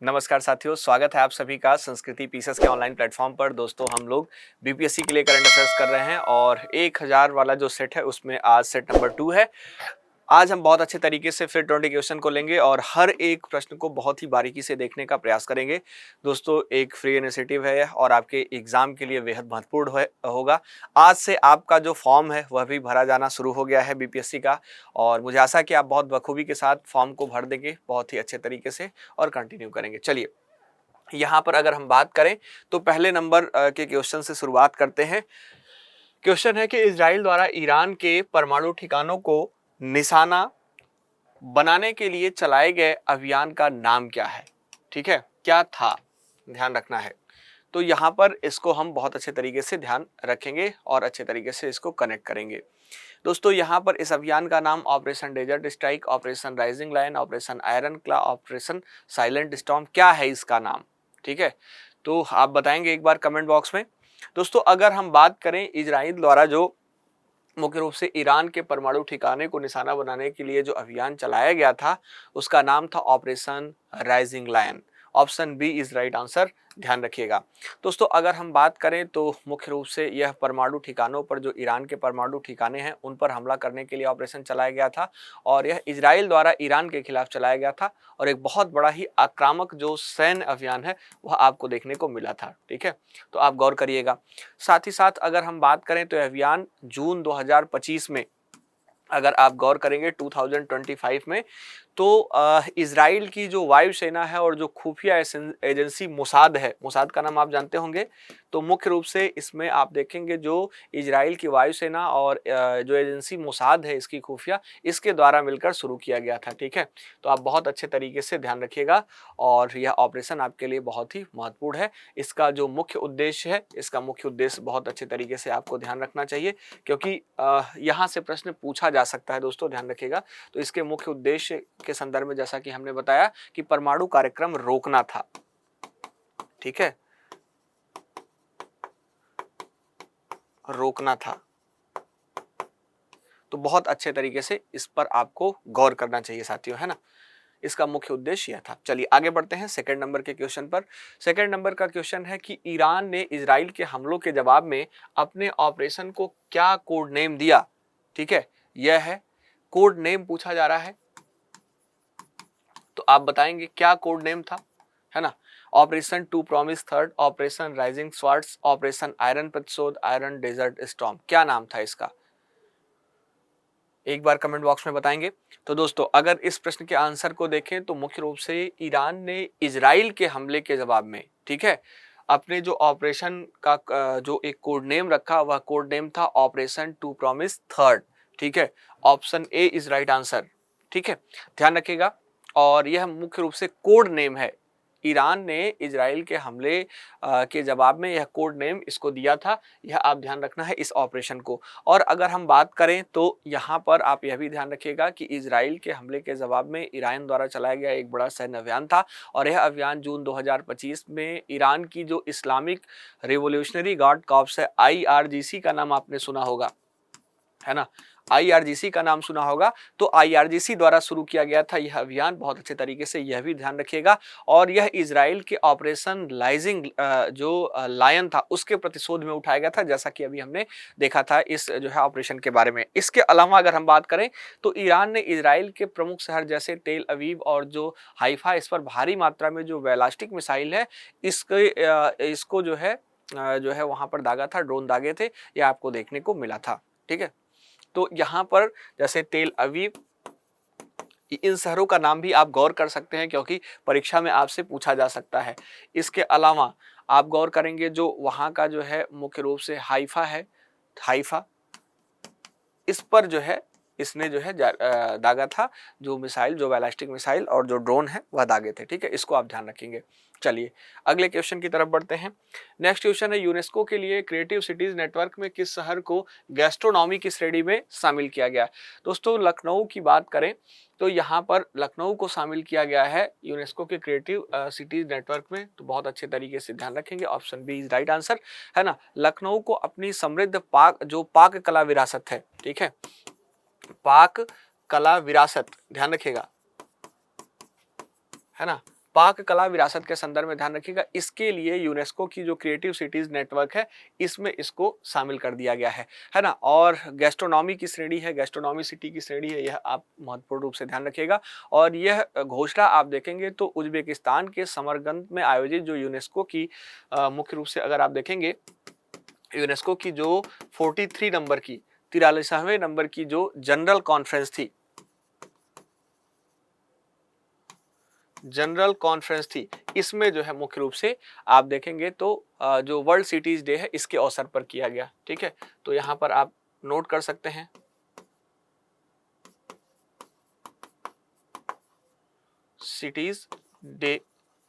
नमस्कार साथियों, स्वागत है आप सभी का संस्कृति पीसेस के ऑनलाइन प्लेटफॉर्म पर। दोस्तों, हम लोग बीपीएससी के लिए करंट अफेयर्स कर रहे हैं और 1000 वाला जो सेट है उसमें आज सेट नंबर 2 है। आज हम बहुत अच्छे तरीके से फिर 20 क्वेश्चन को लेंगे और हर एक प्रश्न को बहुत ही बारीकी से देखने का प्रयास करेंगे। दोस्तों, एक फ्री इनिशिएटिव है और आपके एग्जाम के लिए बेहद महत्वपूर्ण होगा। आज से आपका जो फॉर्म है वह भी भरा जाना शुरू हो गया है बीपीएससी का, और मुझे आशा है कि आप बहुत बखूबी के साथ फॉर्म को भर देंगे बहुत ही अच्छे तरीके से और कंटिन्यू करेंगे। चलिए, यहाँ पर अगर हम बात करें तो पहले नंबर के क्वेश्चन से शुरुआत करते हैं। क्वेश्चन है कि इजराइल द्वारा ईरान के परमाणु ठिकानों को निशाना बनाने के लिए चलाए गए अभियान का नाम क्या है? ठीक है, क्या था, ध्यान रखना है। तो यहाँ पर इसको हम बहुत अच्छे तरीके से ध्यान रखेंगे और अच्छे तरीके से इसको कनेक्ट करेंगे। दोस्तों, यहाँ पर इस अभियान का नाम operation desert strike, operation rising lion, operation iron claw, operation silent storm, क्या है इसका नाम? ठीक है, तो आप बताएंगे एक बार कमेंट बॉक्स में। दोस्तों, अगर हम बात करें इजराइल द्वारा जो मुख्य रूप से ईरान के परमाणु ठिकाने को निशाना बनाने के लिए जो अभियान चलाया गया था उसका नाम था operation rising lion. Option B is right answer, ध्यान रखिएगा। दोस्तों, अगर हम बात करें तो मुख्य रूप से यह परमाणु ठिकानों पर, जो ईरान के परमाणु ठिकाने हैं उन पर हमला करने के लिए ऑपरेशन चलाया गया था और यह इजराइल द्वारा ईरान के खिलाफ चलाया गया था और एक बहुत बड़ा ही आक्रामक जो सैन्य अभियान है वह आपको देखने को मिला था। ठीक है, तो आप गौर करिएगा। साथ ही साथ अगर हम बात करें तो यह अभियान जून 2025 में, अगर आप गौर करेंगे 2025 में, तो इजराइल की जो वायुसेना है और जो खुफिया एजेंसी मोसाद है, मोसाद का नाम आप जानते होंगे, तो मुख्य रूप से इसमें आप देखेंगे जो इजराइल की वायुसेना और जो एजेंसी मोसाद है इसकी खुफिया, इसके द्वारा मिलकर शुरू किया गया था। ठीक है, तो आप बहुत अच्छे तरीके से ध्यान रखिएगा और यह ऑपरेशन आपके लिए बहुत ही महत्वपूर्ण है। इसका जो मुख्य उद्देश्य है, इसका मुख्य उद्देश्य बहुत अच्छे तरीके से आपको ध्यान रखना चाहिए, क्योंकि यहाँ से प्रश्न पूछा जा सकता है। दोस्तों, ध्यान रखिएगा। तो इसके मुख्य उद्देश्य के संदर्भ में जैसा कि हमने बताया कि परमाणु कार्यक्रम रोकना था। ठीक है, रोकना था। तो बहुत अच्छे तरीके से इस पर आपको गौर करना चाहिए साथियों, है ना। इसका मुख्य उद्देश्य यह था। चलिए आगे बढ़ते हैं सेकंड नंबर के क्वेश्चन पर। सेकंड नंबर का क्वेश्चन है कि ईरान ने इजराइल के हमलों के जवाब में अपने ऑपरेशन को क्या कोड नेम दिया? ठीक है, यह है कोड नेम पूछा जा रहा है, तो आप बताएंगे क्या कोड नेम था, है ना। Operation true promise third, operation rising swords, operation iron प्रतिशोध, आयरन डेजर्ट स्टॉर्म, क्या नाम था इसका? एक बार कमेंट बॉक्स में बताएंगे। तो दोस्तों, अगर इस प्रश्न के आंसर को देखें तो मुख्य रूप से ईरान ने इजराइल के हमले के जवाब में, ठीक है, अपने जो ऑपरेशन का जो एक कोड नेम रखा, वह कोड नेम था ऑपरेशन टू प्रॉमिस थर्ड। ठीक है, option A is right answer. ठीक है, ध्यान रखिएगा। और यह मुख्य रूप से कोड नेम है। ईरान ने इजराइल के हमले के जवाब में यह कोड नेम इसको दिया था। यह आप ध्यान रखना है इस ऑपरेशन को। और अगर हम बात करें तो यहाँ पर आप यह भी ध्यान रखिएगा कि इजराइल के हमले के जवाब में ईरान द्वारा चलाया गया एक बड़ा सैन्य अभियान था और यह अभियान जून 2025 में ईरान की जो इस्लामिक रिवोल्यूशनरी गार्ड कॉर्प्स है, IRGC का नाम आपने सुना होगा, है ना। IRGC का नाम सुना होगा, तो IRGC द्वारा शुरू किया गया था यह अभियान। बहुत अच्छे तरीके से यह भी ध्यान रखिएगा। और यह इजराइल के ऑपरेशन लाइजिंग जो लायन था उसके प्रतिशोध में उठाया गया था, जैसा कि अभी हमने देखा था इस जो है ऑपरेशन के बारे में। इसके अलावा अगर हम बात करें तो ईरान ने इजराइल के प्रमुख शहर जैसे तेल अवीव और जो हाइफा, इस पर भारी मात्रा में जो बैलिस्टिक मिसाइल है इसको जो है वहां पर दागा था, ड्रोन दागे थे, यह आपको देखने को मिला था। ठीक है, तो यहाँ पर जैसे तेल अवीव, इन शहरों का नाम भी आप गौर कर सकते हैं क्योंकि परीक्षा में आपसे पूछा जा सकता है। इसके अलावा आप गौर करेंगे जो वहाँ का जो है मुख्य रूप से हाइफा है, हाइफा, इस पर जो है इसने जो है दागा था, जो मिसाइल, जो बैलिस्टिक मिसाइल और जो ड्रोन है वह दागे थे। ठीक है, इसको आप ध्यान रखेंगे। चलिए अगले क्वेश्चन की तरफ बढ़ते हैं। नेक्स्ट क्वेश्चन है, यूनेस्को के लिए क्रिएटिव सिटीज नेटवर्क में किस शहर को गैस्ट्रोनॉमी की श्रेणी में शामिल किया गया? दोस्तों, लखनऊ की बात करें तो यहाँ पर लखनऊ को शामिल किया गया है यूनेस्को के क्रिएटिव सिटीज नेटवर्क में। तो बहुत अच्छे तरीके से ध्यान रखेंगे, option B is right answer, है ना। लखनऊ को अपनी समृद्ध पाक कला विरासत है, ठीक है, पाक कला विरासत, ध्यान रखिएगा, है ना, पाक कला विरासत के संदर्भ में ध्यान रखिएगा, इसके लिए यूनेस्को की जो क्रिएटिव सिटीज नेटवर्क है इसमें इसको शामिल कर दिया गया है ना। और गैस्ट्रोनॉमी की श्रेणी है, गैस्ट्रोनॉमी सिटी की श्रेणी है, यह आप महत्वपूर्ण रूप से ध्यान रखिएगा। और यह घोषणा आप देखेंगे तो उज्बेकिस्तान के समरकंद में आयोजित जो यूनेस्को की मुख्य रूप से अगर आप देखेंगे यूनेस्को की जो 43 नंबर की 43वें नंबर की जो जनरल कॉन्फ्रेंस थी, जनरल कॉन्फ्रेंस थी, इसमें जो है मुख्य रूप से आप देखेंगे तो जो वर्ल्ड सिटीज डे है इसके अवसर पर किया गया। ठीक है, तो यहां पर आप नोट कर सकते हैं सिटीज डे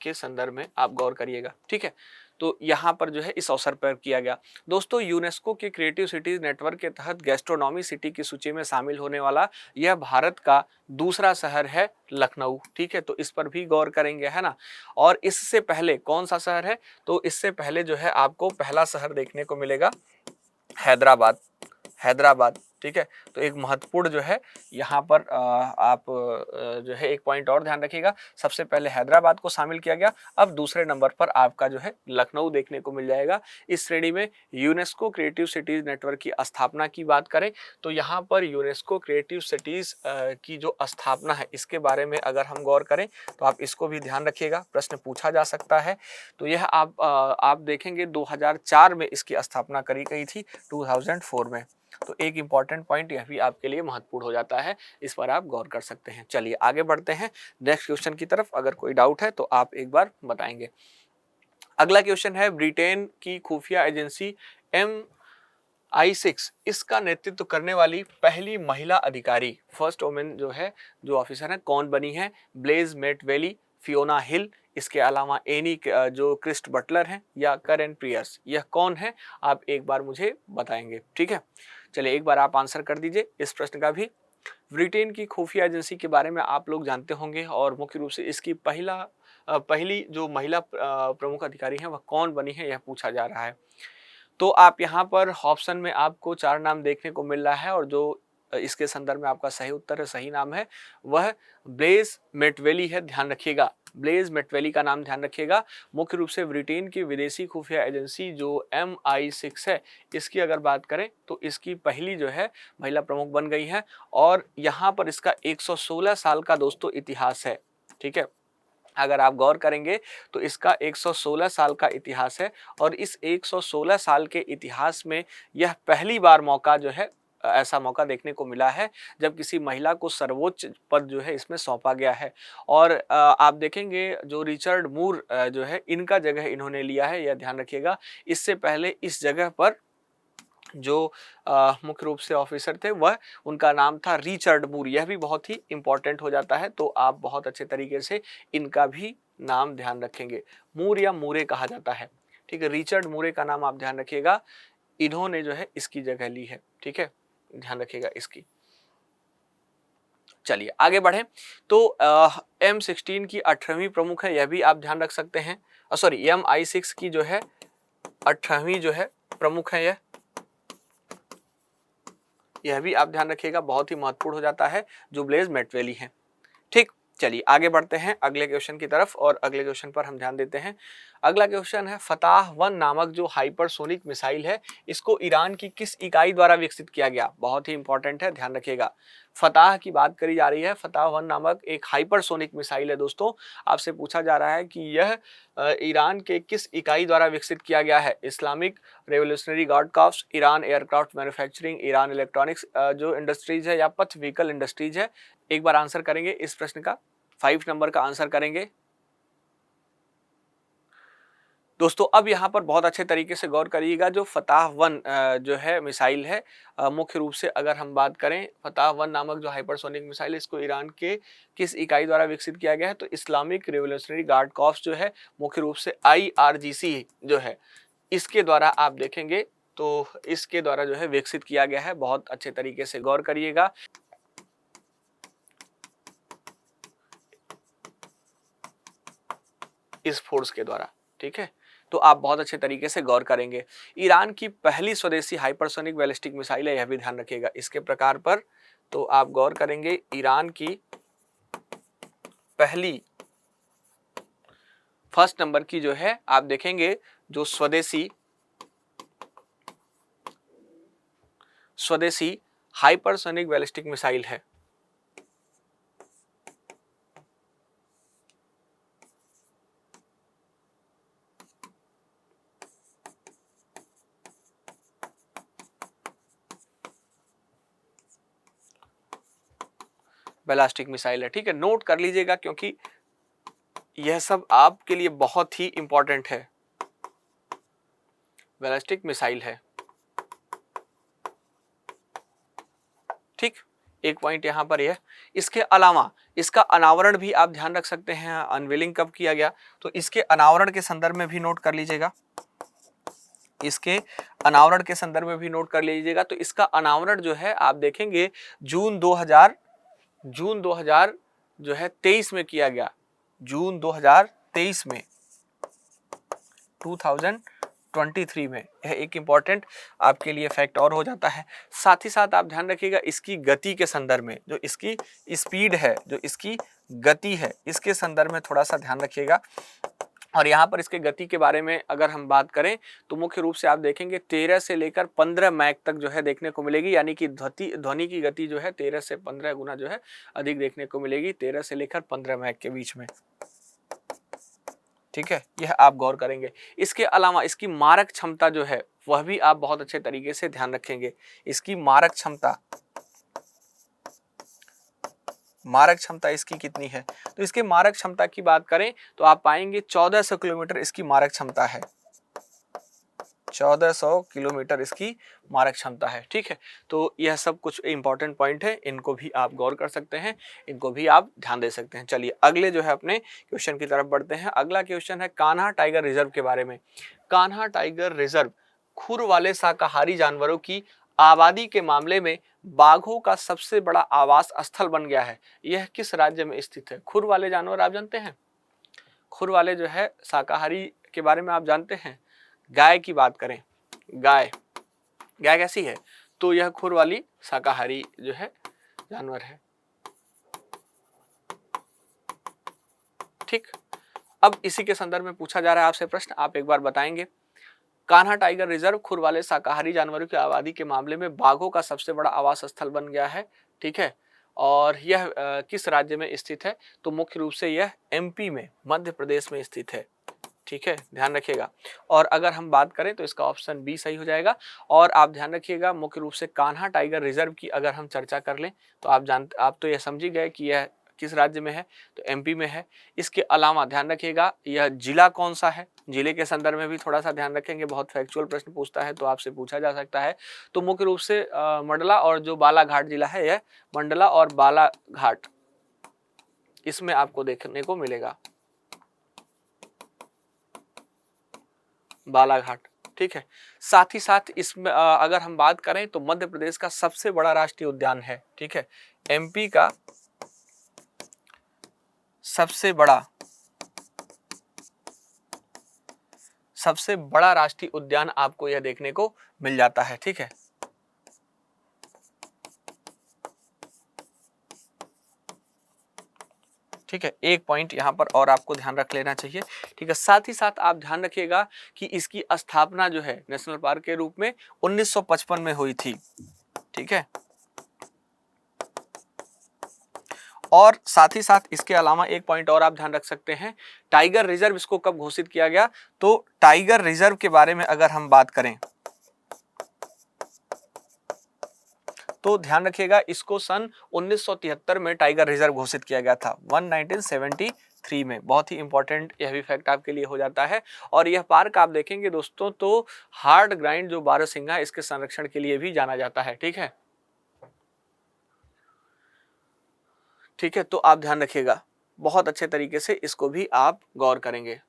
के संदर्भ में आप गौर करिएगा। ठीक है, तो यहाँ पर जो है इस अवसर पर किया गया। दोस्तों, यूनेस्को के क्रिएटिव सिटीज नेटवर्क के तहत गैस्ट्रोनॉमी सिटी की सूची में शामिल होने वाला यह भारत का दूसरा शहर है लखनऊ। ठीक है, तो इस पर भी गौर करेंगे, है ना। और इससे पहले कौन सा शहर है, तो इससे पहले जो है आपको पहला शहर देखने को मिलेगा हैदराबाद। हैदराबाद, ठीक है, तो एक महत्वपूर्ण जो है यहाँ पर आप जो है एक पॉइंट और ध्यान रखिएगा, सबसे पहले हैदराबाद को शामिल किया गया, अब दूसरे नंबर पर आपका जो है लखनऊ देखने को मिल जाएगा। इस श्रेणी में यूनेस्को क्रिएटिव सिटीज नेटवर्क की स्थापना की बात करें तो यहाँ पर यूनेस्को क्रिएटिव सिटीज की जो स्थापना है इसके बारे में अगर हम गौर करें तो आप इसको भी ध्यान रखिएगा, प्रश्न पूछा जा सकता है। तो यह आप देखेंगे 2004 में इसकी स्थापना करी गई थी, 2004 में। तो एक इंपॉर्टेंट पॉइंट यह भी आपके लिए महत्वपूर्ण हो जाता है, इस पर आप गौर कर सकते हैं। चलिए आगे बढ़ते हैं नेक्स्ट क्वेश्चन की तरफ, अगर कोई डाउट है तो आप एक बार बताएंगे। अगला क्वेश्चन है, ब्रिटेन की खुफिया एजेंसी MI6 इसका नेतृत्व करने वाली पहली महिला अधिकारी, फर्स्ट वुमेन जो है, जो ऑफिसर है, कौन बनी है? ब्लेज मेटवेली, फियोना हिल, इसके अलावा एनी जो क्रिस्ट बटलर हैं, या करेन पियर्स, यह कौन है? आप एक बार मुझे बताएंगे। ठीक है, चलिए एक बार आप आंसर कर दीजिए इस प्रश्न का भी। ब्रिटेन की खुफिया एजेंसी के बारे में आप लोग जानते होंगे और मुख्य रूप से इसकी पहली जो महिला प्रमुख अधिकारी हैं वह कौन बनी है, यह पूछा जा रहा है। तो आप यहाँ पर ऑप्शन में आपको 4 नाम देखने को मिल रहा है और जो इसके संदर्भ में आपका सही उत्तर है, सही नाम है, वह ब्लेज मेटवेली है। ध्यान रखिएगा, ब्लेज मेटवेली का नाम ध्यान रखिएगा। मुख्य रूप से ब्रिटेन की विदेशी खुफिया एजेंसी जो MI6 है, इसकी अगर बात करें तो इसकी पहली जो है महिला प्रमुख बन गई है और यहाँ पर इसका 116 साल का दोस्तों इतिहास है। ठीक है, अगर आप गौर करेंगे तो इसका 116 साल का इतिहास है और इस 116 साल के इतिहास में यह पहली बार मौका जो है ऐसा मौका देखने को मिला है जब किसी महिला को सर्वोच्च पद जो है इसमें सौंपा गया है। और आप देखेंगे जो रिचर्ड मूर जो है, इनका जगह इन्होंने लिया है, यह ध्यान रखिएगा। इससे पहले इस जगह पर जो मुख्य रूप से ऑफिसर थे वह, उनका नाम था रिचर्ड मूर, यह भी बहुत ही इंपॉर्टेंट हो जाता है, तो आप बहुत अच्छे तरीके से इनका भी नाम ध्यान रखेंगे। मूर या मूरे कहा जाता है। ठीक है, रिचर्ड मूरे का नाम आप ध्यान रखिएगा, इन्होंने जो है इसकी जगह ली है। ठीक है, ध्यान रखिएगा इसकी। चलिए आगे बढ़े तो M16 की 18वीं प्रमुख है, यह भी आप ध्यान रख सकते हैं। सॉरी, MI6 की जो है 18वीं जो है प्रमुख है, यह भी आप ध्यान रखिएगा, बहुत ही महत्वपूर्ण हो जाता है, जो ब्लेज मेटवेली है। ठीक, चलिए आगे बढ़ते हैं अगले क्वेश्चन की तरफ और अगले क्वेश्चन पर हम ध्यान देते हैं। अगला क्वेश्चन है, फताह 1 नामक जो हाइपरसोनिक मिसाइल है, इसको ईरान की किस इकाई द्वारा विकसित किया गया? बहुत ही इंपॉर्टेंट है, ध्यान रखिएगा। फताह की बात करी जा रही है, फताह 1 नामक एक हाइपरसोनिक मिसाइल है दोस्तों। आपसे पूछा जा रहा है कि यह ईरान के किस इकाई द्वारा विकसित किया गया है? Islamic revolutionary guard corps, Iran aircraft manufacturing, Iran electronics जो इंडस्ट्रीज है, या पथ व्हीकल इंडस्ट्रीज है? एक बार आंसर करेंगे इस प्रश्न का, 5 नंबर का आंसर करेंगे दोस्तों। अब यहाँ पर बहुत अच्छे तरीके से गौर करिएगा, जो फताह 1 जो है मिसाइल है, मुख्य रूप से अगर हम बात करें फताह 1 नामक जो हाइपरसोनिक मिसाइल है, इसको ईरान के किस इकाई द्वारा विकसित किया गया है? तो इस्लामिक रेवोल्यूशनरी गार्ड कॉर्प्स जो है, मुख्य रूप से IRGC जो है, इसके द्वारा आप देखेंगे तो इसके द्वारा जो है विकसित किया गया है। बहुत अच्छे तरीके से गौर करिएगा। इस फोर्स के द्वारा, ठीक है, तो आप बहुत अच्छे तरीके से गौर करेंगे। ईरान की पहली स्वदेशी हाइपरसोनिक बैलिस्टिक मिसाइल है, यह भी ध्यान रखिएगा इसके प्रकार पर, तो आप गौर करेंगे ईरान की पहली फर्स्ट नंबर की जो है आप देखेंगे जो स्वदेशी हाइपरसोनिक बैलिस्टिक मिसाइल है। बैलिस्टिक मिसाइल है, ठीक है, नोट कर लीजिएगा क्योंकि यह सब आपके लिए बहुत ही इंपॉर्टेंट है। बैलिस्टिक मिसाइल है, ठीक, एक पॉइंट यहां पर यह। इसके अलावा इसका अनावरण भी आप ध्यान रख सकते हैं, अनवीलिंग कब किया गया, तो इसके अनावरण के संदर्भ में भी नोट कर लीजिएगा। इसके अनावरण के संदर्भ में भी नोट कर लीजिएगा। तो इसका अनावरण जो है आप देखेंगे जून 2000 जो है 23 में किया गया, जून 2023 में, 2023 में। यह एक इंपॉर्टेंट आपके लिए फैक्ट और हो जाता है। साथ ही साथ आप ध्यान रखिएगा इसकी गति के संदर्भ में, जो इसकी स्पीड है, जो इसकी गति है, इसके संदर्भ में थोड़ा सा ध्यान रखिएगा। और यहाँ पर इसके गति के बारे में अगर हम बात करें तो मुख्य रूप से आप देखेंगे 13 से लेकर 15 मैक तक जो है देखने को मिलेगी, यानी कि ध्वनि की गति जो है 13 से 15 गुना जो है अधिक देखने को मिलेगी, 13 से लेकर 15 मैक के बीच में, ठीक है, यह आप गौर करेंगे। इसके अलावा इसकी मारक क्षमता जो है वह भी आप बहुत अच्छे तरीके से ध्यान रखेंगे। इसकी मारक क्षमता इसकी कितनी है, तो इसके मारक क्षमता की बात करें तो आप पाएंगे 1400 किलोमीटर इसकी मारक क्षमता है, 1400 किलोमीटर इसकी मारक क्षमता है, ठीक है। तो यह सब कुछ इंपॉर्टेंट पॉइंट है, इनको भी आप गौर कर सकते हैं, इनको भी आप ध्यान दे सकते हैं। चलिए अगले जो है अपने क्वेश्चन की तरफ बढ़ते हैं। अगला क्वेश्चन है कान्हा टाइगर रिजर्व के बारे में। कान्हा टाइगर रिजर्व खुर वाले शाकाहारी जानवरों की आबादी के मामले में बाघों का सबसे बड़ा आवास स्थल बन गया है। यह किस राज्य में स्थित है? खुर वाले जानवर आप जानते हैं, खुर वाले जो है शाकाहारी के बारे में आप जानते हैं। गाय की बात करें, गाय कैसी है, तो यह खुर वाली शाकाहारी जो है जानवर है, ठीक। अब इसी के संदर्भ में पूछा जा रहा है आपसे प्रश्न, आप एक बार बताएंगे। कान्हा टाइगर रिजर्व खुर वाले शाकाहारी जानवरों की आबादी के मामले में बाघों का सबसे बड़ा आवास स्थल बन गया है, ठीक है। और यह किस राज्य में स्थित है, तो मुख्य रूप से यह एमपी में, मध्य प्रदेश में स्थित है, ठीक है, ध्यान रखिएगा। और अगर हम बात करें तो इसका ऑप्शन बी सही हो जाएगा। और आप ध्यान रखिएगा मुख्य रूप से कान्हा टाइगर रिजर्व की अगर हम चर्चा कर लें तो आप तो यह समझ ही गए कि यह किस राज्य में है, तो एमपी में है। इसके अलावा ध्यान रखिएगा यह जिला कौन सा है, जिले के संदर्भ में भी थोड़ा सा ध्यान रखेंगे, बहुत फैक्चुअल प्रश्न पूछता है तो आपसे पूछा जा सकता है। तो मुख्य रूप से मंडला और जो बालाघाट जिला है, यह मंडला और बालाघाट, इसमें आपको देखने को मिलेगा बालाघाट, ठीक है। साथ ही साथ इसमें अगर हम बात करें तो मध्य प्रदेश का सबसे बड़ा राष्ट्रीय उद्यान है, ठीक है। एमपी का सबसे बड़ा राष्ट्रीय उद्यान आपको यह देखने को मिल जाता है, ठीक है। ठीक है, एक पॉइंट यहाँ पर और आपको ध्यान रख लेना चाहिए, ठीक है। साथ ही साथ आप ध्यान रखिएगा कि इसकी स्थापना जो है नेशनल पार्क के रूप में 1955 में हुई थी, ठीक है। और साथ ही साथ इसके अलावा एक पॉइंट और आप ध्यान रख सकते हैं, टाइगर रिजर्व इसको कब घोषित किया गया, तो टाइगर रिजर्व के बारे में अगर हम बात करें तो ध्यान रखिएगा इसको सन 1973 में टाइगर रिजर्व घोषित किया गया था, 1973 में। बहुत ही इंपॉर्टेंट यह भी फैक्ट आपके लिए हो जाता है। और यह पार्क आप देखेंगे दोस्तों तो हार्ड ग्राइंड जो बारहसिंगा, इसके संरक्षण के लिए भी जाना जाता है, ठीक है, ठीक है। तो आप ध्यान रखिएगा, बहुत अच्छे तरीके से इसको भी आप गौर करेंगे।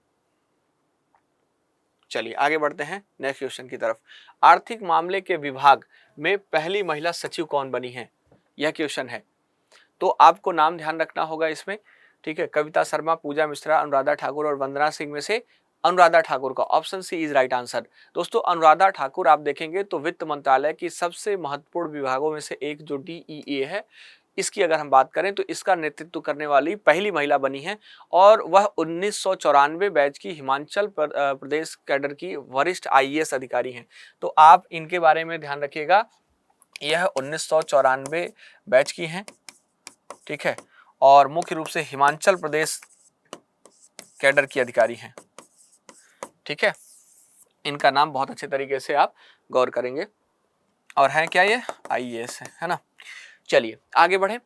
चलिए आगे बढ़ते हैं नेक्स्ट क्वेश्चन की तरफ। आर्थिक मामले के विभाग में पहली महिला सचिव कौन बनी है, यह क्वेश्चन है। तो आपको नाम ध्यान रखना होगा इसमें, ठीक है। कविता शर्मा, पूजा मिश्रा, अनुराधा ठाकुर और वंदना सिंह में से अनुराधा ठाकुर का option C is right answer. दोस्तों अनुराधा ठाकुर आप देखेंगे तो वित्त मंत्रालय की सबसे महत्वपूर्ण विभागों में से एक जो DEA है, इसकी अगर हम बात करें तो इसका नेतृत्व करने वाली पहली महिला बनी है और वह 1994 बैच की हिमाचल प्रदेश कैडर की वरिष्ठ आईएएस अधिकारी हैं। तो आप इनके बारे में ध्यान रखिएगा, यह 1994 बैच की हैं, ठीक है, और मुख्य रूप से हिमाचल प्रदेश कैडर की अधिकारी हैं, ठीक है। इनका नाम बहुत अच्छे तरीके से आप गौर करेंगे और हैं क्या, ये आईएएस है ना। चलिए आगे बढ़े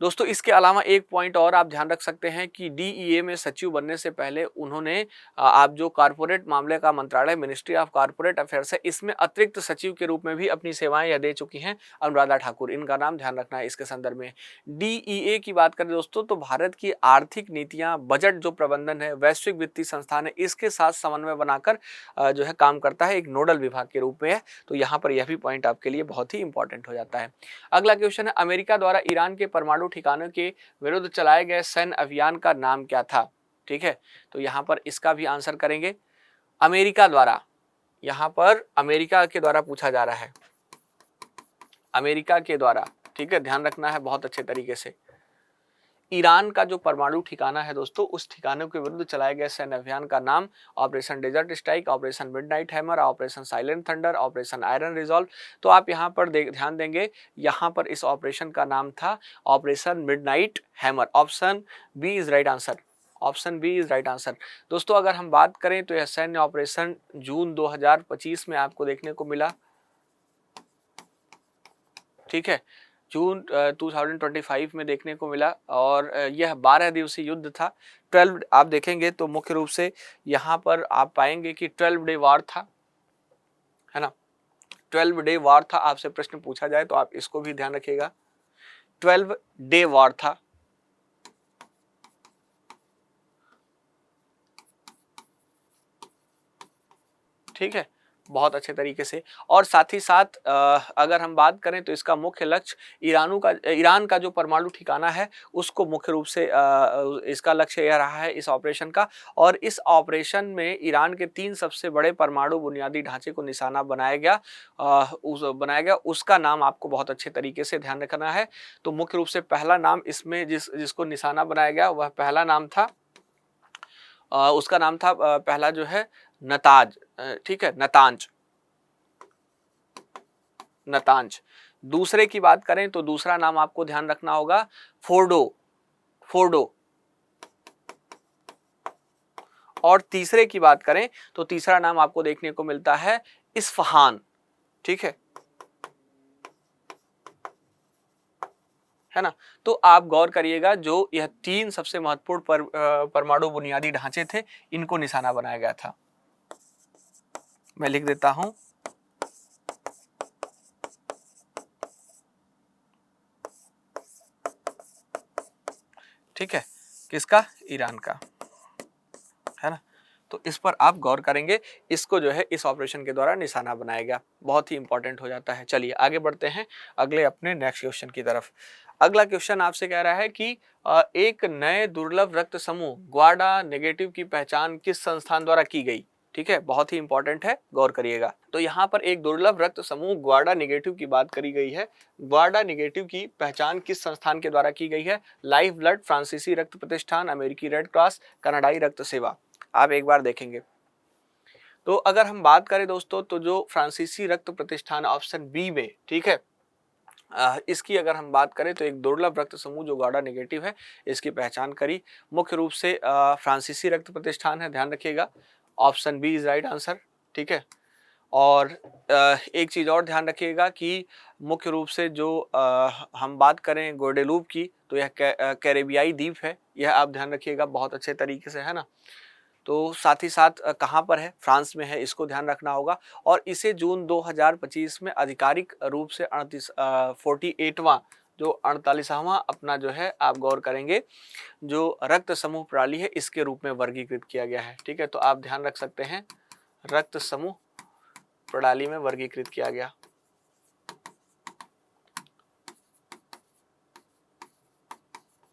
दोस्तों। इसके अलावा एक पॉइंट और आप ध्यान रख सकते हैं कि डीईए में सचिव बनने से पहले उन्होंने आप जो कारपोरेट मामले का मंत्रालय मिनिस्ट्री ऑफ कारपोरेट अफेयर्स है, इसमें अतिरिक्त सचिव के रूप में भी अपनी सेवाएं यह दे चुकी हैं अनुराधा ठाकुर। इनका नाम ध्यान रखना है इसके संदर्भ में। डीईए की बात करें दोस्तों तो भारत की आर्थिक नीतियां, बजट जो प्रबंधन है, वैश्विक वित्तीय संस्थान है, इसके साथ समन्वय बनाकर जो है काम करता है, एक नोडल विभाग के रूप में है। तो यहाँ पर यह भी पॉइंट आपके लिए बहुत ही इंपॉर्टेंट हो जाता है। अगला क्वेश्चन है, अमेरिका द्वारा ईरान के परमाणु ठिकानों के विरुद्ध चलाए गए सैन्य अभियान का नाम क्या था, ठीक है। तो यहां पर इसका भी आंसर करेंगे अमेरिका द्वारा, यहां पर अमेरिका के द्वारा पूछा जा रहा है, अमेरिका के द्वारा, ठीक है, ध्यान रखना है बहुत अच्छे तरीके से। ईरान का जो परमाणु ठिकाना है दोस्तों, उस ठिकानों के विरुद्ध चलाए गए सैन्य अभियान का नाम operation desert strike, operation midnight hammer, operation silent thunder, operation iron resolve. तो आप यहाँ पर ध्यान देंगे, यहाँ पर इस ऑपरेशन का नाम था operation midnight hammer. Option B is right answer, option B is right answer. दोस्तों अगर हम बात करें तो यह सैन्य ऑपरेशन जून 2025 में आपको देखने को मिला, ठीक है, जून 2025 में देखने को मिला और यह 12 दिवसीय युद्ध था। 12 आप देखेंगे तो मुख्य रूप से यहाँ पर आप पाएंगे कि 12 डे वार था, है ना, 12 डे वार था। आपसे प्रश्न पूछा जाए तो आप इसको भी ध्यान रखिएगा, 12 डे वार था, ठीक है, बहुत अच्छे तरीके से। और साथ ही साथ अगर हम बात करें तो इसका मुख्य लक्ष्य ईरान का जो परमाणु ठिकाना है उसको मुख्य रूप से इसका लक्ष्य यह रहा है इस ऑपरेशन का। और इस ऑपरेशन में ईरान के 3 सबसे बड़े परमाणु बुनियादी ढांचे को निशाना बनाया गया, उसका नाम आपको बहुत अच्छे तरीके से ध्यान रखना है। तो मुख्य रूप से पहला नाम इसमें जिसको निशाना बनाया गया वह पहला नाम था, उसका नाम था पहला जो है नताज, ठीक है, नतांज। दूसरे की बात करें तो दूसरा नाम आपको ध्यान रखना होगा फोर्डो। और तीसरे की बात करें तो तीसरा नाम आपको देखने को मिलता है इस्फहान, ठीक है ना। तो आप गौर करिएगा, जो यह 3 सबसे महत्वपूर्ण परमाणु बुनियादी ढांचे थे, इनको निशाना बनाया गया था। मैं लिख देता हूं, ठीक है, किसका, ईरान का, है ना। तो इस पर आप गौर करेंगे, इसको जो है इस ऑपरेशन के द्वारा निशाना बनाया गया, बहुत ही इंपॉर्टेंट हो जाता है। चलिए आगे बढ़ते हैं अगले अपने नेक्स्ट क्वेश्चन की तरफ। अगला क्वेश्चन आपसे कह रहा है कि एक नए दुर्लभ रक्त समूह ग्वाडा नेगेटिव की पहचान किस संस्थान द्वारा की गई, ठीक है, बहुत ही इंपॉर्टेंट है, गौर करिएगा। तो यहाँ पर एक दुर्लभ रक्त समूह ग्वाडा नेगेटिव की बात करी गई है। ग्वाडा नेगेटिव की पहचान किस संस्थान के द्वारा की गई है? लाइफ ब्लड, फ्रांसीसी रक्त प्रतिष्ठान, अमेरिकी रेड क्रॉस, कनाडाई रक्त सेवा। आप एक बार देखेंगे तो अगर हम बात करें दोस्तों तो जो फ्रांसीसी रक्त प्रतिष्ठान ऑप्शन बी में, ठीक है, इसकी अगर हम बात करें तो एक दुर्लभ रक्त समूह जो ग्वाडा नेगेटिव है, इसकी पहचान करी मुख्य रूप से फ्रांसीसी रक्त प्रतिष्ठान है, ध्यान रखिएगा। Option B is right answer, ठीक है। और एक चीज़ और ध्यान रखिएगा कि मुख्य रूप से जो हम बात करें ग्वाडेलूप की, तो यह कैरेबियाई द्वीप है, यह आप ध्यान रखिएगा बहुत अच्छे तरीके से, है ना। तो साथ ही साथ कहाँ पर है? फ्रांस में है, इसको ध्यान रखना होगा। और इसे जून 2025 में आधिकारिक रूप से 48वां जो 48वां अपना जो है आप गौर करेंगे जो रक्त समूह प्रणाली है, इसके रूप में वर्गीकृत किया गया है, ठीक है। तो आप ध्यान रख सकते हैं, रक्त समूह प्रणाली में वर्गीकृत किया गया।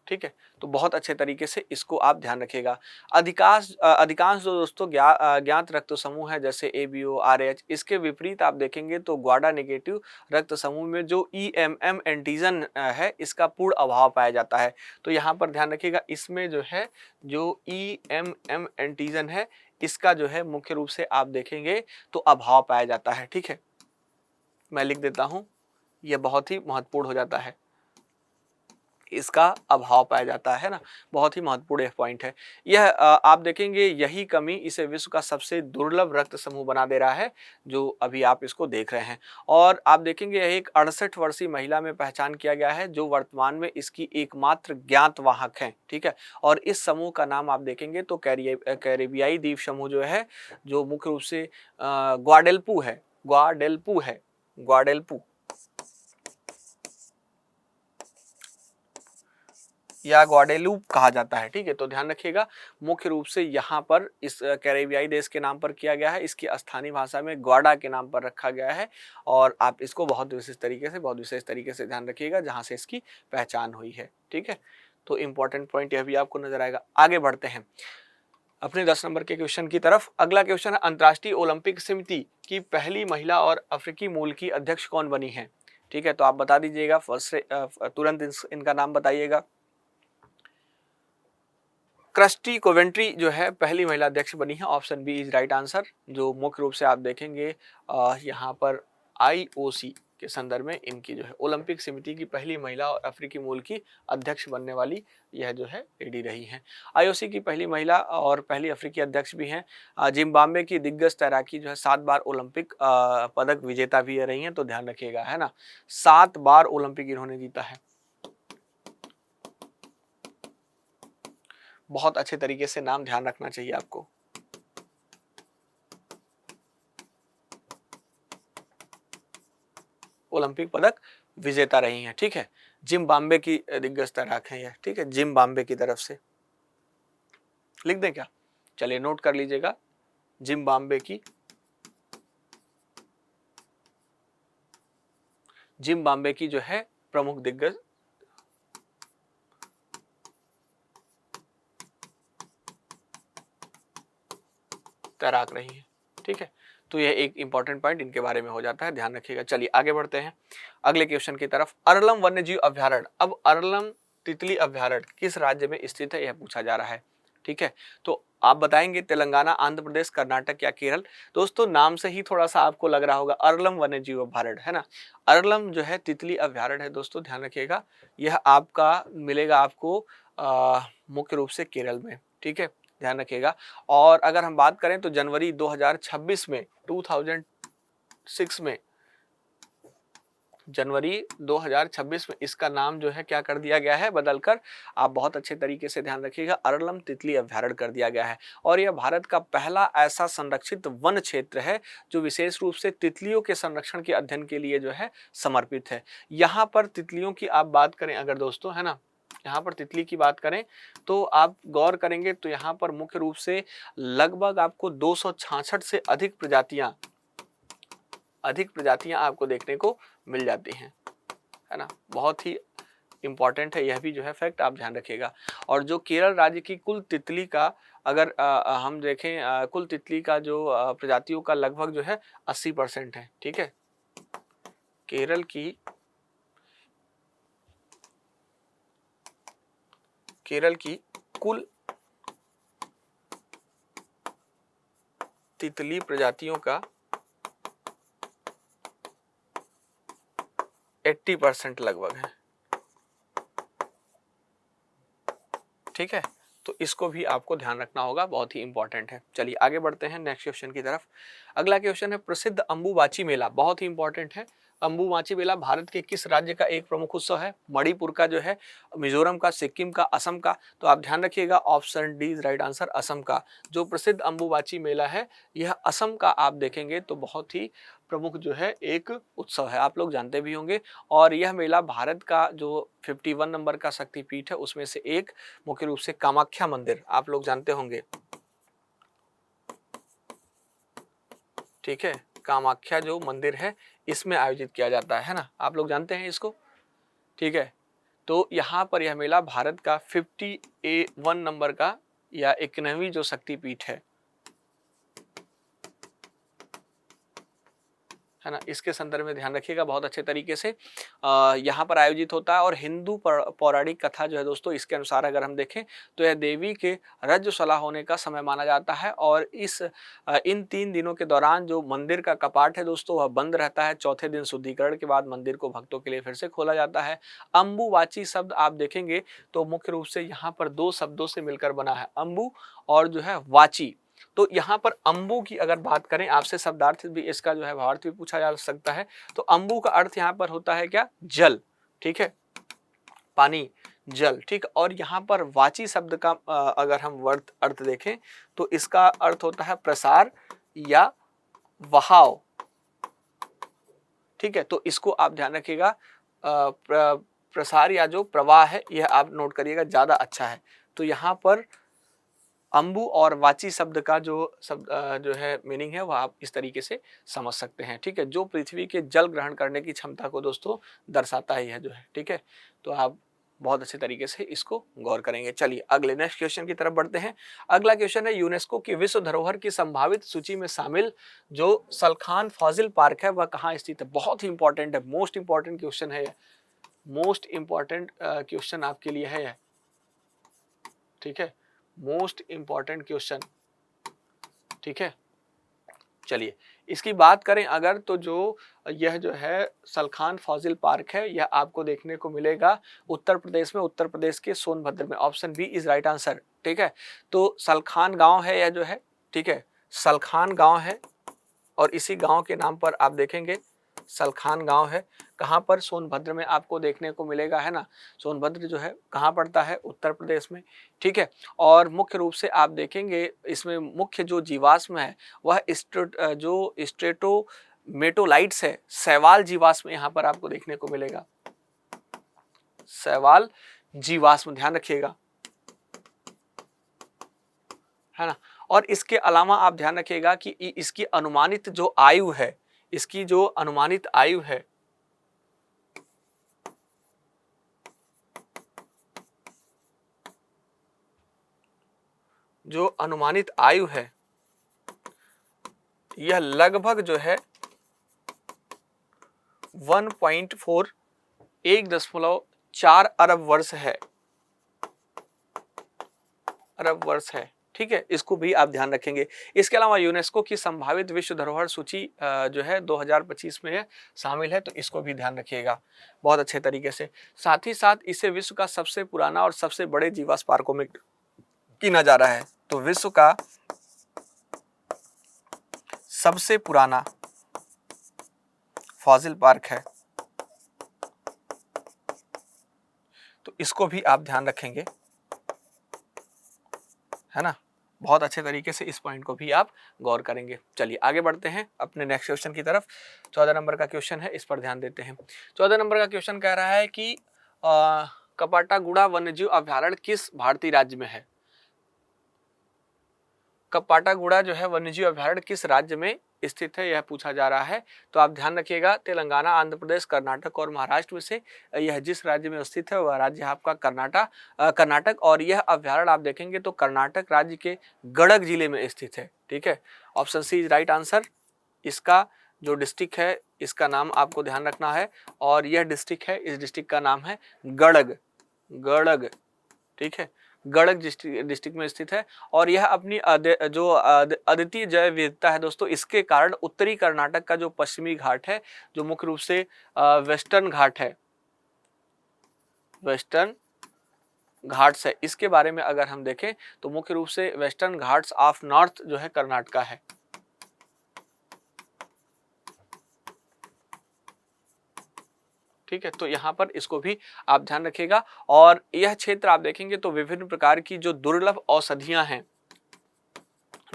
ठीक। ठीक है, तो बहुत अच्छे तरीके से इसको आप ध्यान रखिएगा। अधिकांश जो दोस्तों ज्ञात रक्त समूह है जैसे ABO, RH, इसके विपरीत आप देखेंगे तो ग्वाडा नेगेटिव रक्त समूह में जो EMM एंटीजन है इसका पूर्ण अभाव पाया जाता है। तो यहाँ पर ध्यान रखिएगा, इसमें जो है जो EMM एंटीजन है इसका जो है मुख्य रूप से आप देखेंगे तो अभाव पाया जाता है। ठीक है, मैं लिख देता हूँ, यह बहुत ही महत्वपूर्ण हो जाता है, इसका अभाव पाया जाता है ना, बहुत ही महत्वपूर्ण यह पॉइंट है। यह आप देखेंगे यही कमी इसे विश्व का सबसे दुर्लभ रक्त समूह बना दे रहा है, जो अभी आप इसको देख रहे हैं। और आप देखेंगे यह एक 68 वर्षीय महिला में पहचान किया गया है जो वर्तमान में इसकी एकमात्र ज्ञात वाहक है। ठीक है, और इस समूह का नाम आप देखेंगे तो कैरिबियाई द्वीप समूह जो है, जो मुख्य रूप से ग्वाडेल्पू है, ग्वाडेल्पू या ग्वाडेलूप कहा जाता है। ठीक है, तो ध्यान रखिएगा मुख्य रूप से यहाँ पर इस कैरेबियाई देश के नाम पर किया गया है, इसकी स्थानीय भाषा में ग्वाडा के नाम पर रखा गया है। और आप इसको बहुत विशेष तरीके से ध्यान रखिएगा जहाँ से इसकी पहचान हुई है। ठीक है, तो इंपॉर्टेंट पॉइंट यह भी आपको नजर आएगा। आगे बढ़ते हैं अपने 10 नंबर के क्वेश्चन की तरफ। अगला क्वेश्चन है, अंतर्राष्ट्रीय ओलंपिक समिति की पहली महिला और अफ्रीकी मूल की अध्यक्ष कौन बनी है? ठीक है, तो आप बता दीजिएगा तुरंत इनका नाम बताइएगा। क्रिस्टी कोवेंट्री जो है पहली महिला अध्यक्ष बनी है, option B is right answer. जो मुख्य रूप से आप देखेंगे यहाँ पर IOC के संदर्भ में इनकी जो है ओलंपिक समिति की पहली महिला और अफ्रीकी मूल की अध्यक्ष बनने वाली यह जो है लेडी रही हैं। IOC की पहली महिला और पहली अफ्रीकी अध्यक्ष भी हैं। जिम्बाब्वे की दिग्गज तैराकी जो है 7 बार ओलंपिक पदक विजेता भी रही हैं, तो ध्यान रखिएगा, है ना, 7 बार ओलंपिक इन्होंने जीता है। बहुत अच्छे तरीके से नाम ध्यान रखना चाहिए आपको। ओलंपिक पदक विजेता रही हैं। ठीक है, जिम्बाब्वे की दिग्गज तैराक हैं यह। ठीक है, जिम्बाब्वे की तरफ से लिख दें क्या? चलिए नोट कर लीजिएगा, जिम्बाब्वे की जो है प्रमुख दिग्गज तैराक रही है। ठीक है, तो यह एक इंपॉर्टेंट पॉइंट इनके बारे में हो जाता है, ध्यान रखिएगा। चलिए आगे बढ़ते हैं अगले क्वेश्चन की तरफ। अरलम वन्यजीव अभ्यारण्य, अब अरलम तितली अभ्यारण्य किस राज्य में स्थित है यह पूछा जा रहा है। ठीक है, तो आप बताएंगे तेलंगाना, आंध्र प्रदेश, कर्नाटक या केरल। दोस्तों नाम से ही थोड़ा सा आपको लग रहा होगा, अरलम वन्यजीव अभ्यारण्य, है ना। अरलम जो है तितली अभ्यारण्य है दोस्तों, ध्यान रखिएगा, यह आपका मिलेगा आपको मुख्य रूप से केरल में। ठीक है, ध्यान रखिएगा। और अगर हम बात करें तो जनवरी 2026 में, 2006 में, जनवरी 2026 में इसका नाम जो है क्या कर दिया गया है, बदलकर, आप बहुत अच्छे तरीके से ध्यान रखिएगा, अरलम तितली अभ्यारण्य कर दिया गया है। और यह भारत का पहला ऐसा संरक्षित वन क्षेत्र है जो विशेष रूप से तितलियों के संरक्षण के अध्ययन के लिए जो है समर्पित है। यहाँ पर तितलियों की आप बात करें अगर दोस्तों, है ना, यहाँ पर तितली की बात करें तो आप गौर करेंगे तो यहाँ पर मुख्य रूप से लगभग आपको 266 से अधिक प्रजातियां आपको देखने को मिल जाती हैं, है ना। बहुत ही इंपॉर्टेंट है यह भी जो है फैक्ट, आप ध्यान रखिएगा। और जो केरल राज्य की कुल तितली का अगर हम देखें, कुल तितली का जो प्रजातियों का लगभग जो है 80% है। ठीक है, केरल की कुल तितली प्रजातियों का 80% लगभग है। ठीक है, तो इसको भी आपको ध्यान रखना होगा, बहुत ही इंपॉर्टेंट है। चलिए आगे बढ़ते हैं नेक्स्ट क्वेश्चन की तरफ। अगला क्वेश्चन है, प्रसिद्ध अंबुबाची मेला, बहुत ही इंपॉर्टेंट है। अंबुबाची मेला भारत के किस राज्य का एक प्रमुख उत्सव है? मणिपुर का जो है, मिजोरम का, सिक्किम का, असम का। तो आप ध्यान रखिएगा, option D is right answer, Assam का। जो प्रसिद्ध अंबुबाची मेला है यह असम का आप देखेंगे तो बहुत ही प्रमुख जो है एक उत्सव है, आप लोग जानते भी होंगे। और यह मेला भारत का जो 51 नंबर का शक्तिपीठ है उसमें से एक, मुख्य रूप से कामाख्या मंदिर, आप लोग जानते होंगे। ठीक है, कामाख्या जो मंदिर है इसमें आयोजित किया जाता है ना, आप लोग जानते हैं इसको। ठीक है, तो यहाँ पर यह मेला भारत का 51 नंबर का या 91वीं जो शक्तिपीठ है ना, इसके संदर्भ में ध्यान रखिएगा बहुत अच्छे तरीके से। यहाँ पर आयोजित होता है। और हिंदू पौराणिक कथा जो है दोस्तों, इसके अनुसार अगर हम देखें तो यह देवी के रज्ज्वला होने का समय माना जाता है। और इन 3 दिनों के दौरान जो मंदिर का कपाट है दोस्तों वह बंद रहता है। चौथे दिन शुद्धिकरण के बाद मंदिर को भक्तों के लिए फिर से खोला जाता है। अम्बुवाची शब्द आप देखेंगे तो मुख्य रूप से यहाँ पर 2 शब्दों से मिलकर बना है, अम्बु और जो है वाची। तो यहाँ पर अम्बु की अगर बात करें, आपसे शब्दार्थ भी इसका जो है भावार्थ भी पूछा जा सकता है। तो अम्बु का अर्थ यहाँ पर होता है क्या, जल, ठीक है, पानी, जल, ठीक। और यहाँ पर वाची शब्द का अगर हम अर्थ देखें तो इसका अर्थ होता है प्रसार या बहाव, ठीक है। तो इसको आप ध्यान रखिएगा, प्रसार या जो प्रवाह है यह आप नोट करिएगा, ज्यादा अच्छा है। तो यहाँ पर अम्बु और वाची शब्द का जो है मीनिंग है वह आप इस तरीके से समझ सकते हैं, ठीक है। जो पृथ्वी के जल ग्रहण करने की क्षमता को दोस्तों दर्शाता ही है जो है, ठीक है। तो आप बहुत अच्छे तरीके से इसको गौर करेंगे। चलिए अगले नेक्स्ट क्वेश्चन की तरफ बढ़ते हैं। अगला क्वेश्चन है, यूनेस्को की विश्व धरोहर की संभावित सूची में शामिल जो सलखान फॉजिल पार्क है वह कहाँ स्थित है। बहुत ही इंपॉर्टेंट है, मोस्ट इंपॉर्टेंट क्वेश्चन है, मोस्ट इंपॉर्टेंट क्वेश्चन आपके लिए है यह, ठीक है, मोस्ट इंपॉर्टेंट क्वेश्चन, ठीक है। चलिए इसकी बात करें अगर तो यह जो है सलखान फॉजिल पार्क है यह आपको देखने को मिलेगा उत्तर प्रदेश में, उत्तर प्रदेश के सोनभद्र में। Option B is right answer, ठीक है। तो सलखान गांव है यह जो है, ठीक है, सलखान गांव है और इसी गांव के नाम पर आप देखेंगे सलखान गांव है। कहाँ पर, सोनभद्र में आपको देखने को मिलेगा, है ना। सोनभद्र जो है कहाँ पड़ता है, उत्तर प्रदेश में, ठीक है। और मुख्य रूप से आप देखेंगे इसमें मुख्य जो जीवाश्म है वह जो स्ट्रेटोमेटोलाइट्स है, शैवाल जीवाश्म यहाँ पर आपको देखने को मिलेगा, शैवाल जीवाश्म, ध्यान रखिएगा, है ना। और इसके अलावा आप ध्यान रखिएगा कि इसकी अनुमानित जो आयु है, इसकी जो अनुमानित आयु है यह लगभग जो है 1.4 अरब वर्ष है, ठीक है। इसको भी आप ध्यान रखेंगे। इसके अलावा यूनेस्को की संभावित विश्व धरोहर सूची जो है 2025 में शामिल है, तो इसको भी ध्यान रखिएगा बहुत अच्छे तरीके से। साथ ही साथ इसे विश्व का सबसे पुराना और सबसे बड़े जीवाश्म पार्कों में गिना जा रहा है। तो विश्व का सबसे पुराना फॉजिल पार्क है, तो इसको भी आप ध्यान रखेंगे, है ना। बहुत अच्छे तरीके से इस पॉइंट को भी आप गौर करेंगे। चलिए आगे बढ़ते हैं अपने नेक्स्ट क्वेश्चन की तरफ। 14 नंबर का क्वेश्चन है, इस पर ध्यान देते हैं। 14 नंबर का क्वेश्चन कह रहा है कि कपाटागुड़ा वन्यजीव अभयारण्य किस भारतीय राज्य में है। कपाटागुड़ा जो है वन्यजीव अभयारण्य किस राज्य में स्थित है, यह पूछा जा रहा है। तो आप ध्यान रखिएगा, तेलंगाना, आंध्र प्रदेश, कर्नाटक और महाराष्ट्र में से यह जिस राज्य में स्थित है वह राज्य है आपका कर्नाटक। और यह अभयारण्य आप देखेंगे तो कर्नाटक राज्य के गडग जिले में स्थित है, ठीक है। Option C is right answer. इसका जो डिस्ट्रिक्ट है इसका नाम आपको ध्यान रखना है, और यह डिस्ट्रिक्ट है, इस डिस्ट्रिक्ट का नाम है गडग, ठीक है, गडग डिस्ट्रिक्ट में स्थित है। और यह अपनी जो अद्वितीय जैव विविधता है दोस्तों, इसके कारण उत्तरी कर्नाटक का जो पश्चिमी घाट है, जो मुख्य रूप से वेस्टर्न घाट है, वेस्टर्न घाट्स है, इसके बारे में अगर हम देखें तो मुख्य रूप से वेस्टर्न घाट्स ऑफ नॉर्थ जो है कर्नाटका है, ठीक है। तो यहाँ पर इसको भी आप ध्यान रखिएगा। और यह क्षेत्र आप देखेंगे तो विभिन्न प्रकार की जो दुर्लभ औषधियां हैं,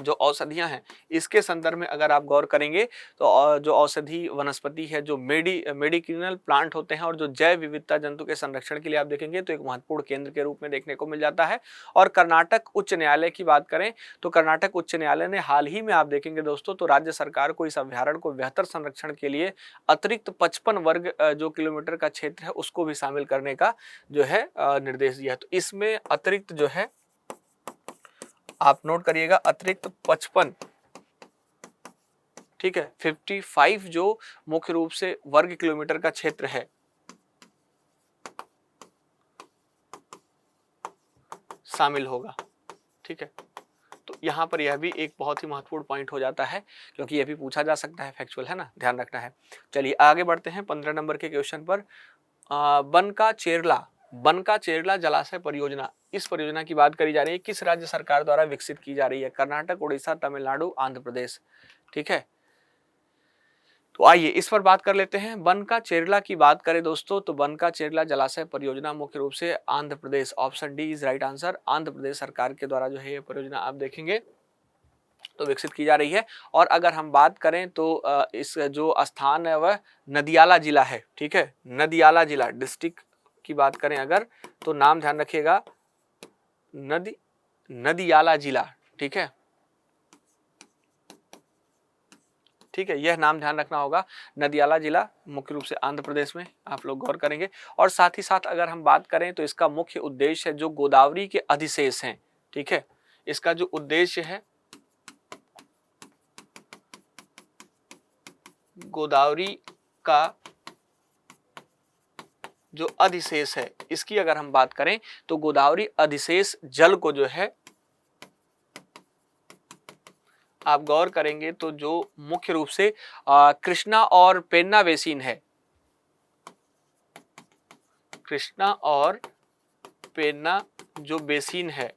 जो औषधियां हैं इसके संदर्भ में अगर आप गौर करेंगे तो जो औषधि वनस्पति है, जो मेडिसिनल प्लांट होते हैं और जो जैव विविधता जंतु के संरक्षण के लिए आप देखेंगे तो एक महत्वपूर्ण केंद्र के रूप में देखने को मिल जाता है। और कर्नाटक उच्च न्यायालय की बात करें तो कर्नाटक उच्च न्यायालय ने हाल ही में आप देखेंगे दोस्तों तो राज्य सरकार को इस अभ्यारण्य को बेहतर संरक्षण के लिए अतिरिक्त 55 वर्ग जो किलोमीटर का क्षेत्र है उसको भी शामिल करने का जो है निर्देश दिया। तो इसमें अतिरिक्त जो है आप नोट करिएगा अतिरिक्त 55, ठीक है, 55 जो मुख्य रूप से वर्ग किलोमीटर का क्षेत्र है शामिल होगा। ठीक है, तो यहां पर यह भी एक बहुत ही महत्वपूर्ण पॉइंट हो जाता है क्योंकि यह भी पूछा जा सकता है, फैक्चुअल है ना, ध्यान रखना है। चलिए आगे बढ़ते हैं 15 नंबर के क्वेश्चन पर। बनका चेरला जलाशय परियोजना, इस परियोजना की बात करी जा रही है, किस राज्य सरकार द्वारा विकसित की जा रही है? कर्नाटक, उड़ीसा, तमिलनाडु, आंध्र प्रदेश। ठीक है, तो आइए इस पर बात कर लेते हैं। बनका चेरला की बात करें दोस्तों तो बनका चेरला जलाशय परियोजना मुख्य रूप से Andhra Pradesh, option D is right answer, Andhra Pradesh सरकार के द्वारा जो है ये परियोजना आप देखेंगे तो विकसित की जा रही है। और अगर हम बात करें तो इस जो स्थान है वह नदियाला जिला है। ठीक है, नदियाला जिला डिस्ट्रिक्ट की बात करें अगर तो नाम ध्यान रखिएगा नदियाला जिला। ठीक है, ठीक है, यह नाम ध्यान रखना होगा, नदियाला जिला मुख्य रूप से आंध्र प्रदेश में, आप लोग गौर करेंगे। और साथ ही साथ अगर हम बात करें तो इसका मुख्य उद्देश्य है जो गोदावरी के अधिशेष हैं। ठीक है, इसका जो उद्देश्य है गोदावरी का जो अधिशेष है इसकी अगर हम बात करें तो गोदावरी अधिशेष जल को जो है आप गौर करेंगे तो जो मुख्य रूप से कृष्णा और पेन्ना बेसिन है, कृष्णा और पेन्ना जो बेसिन है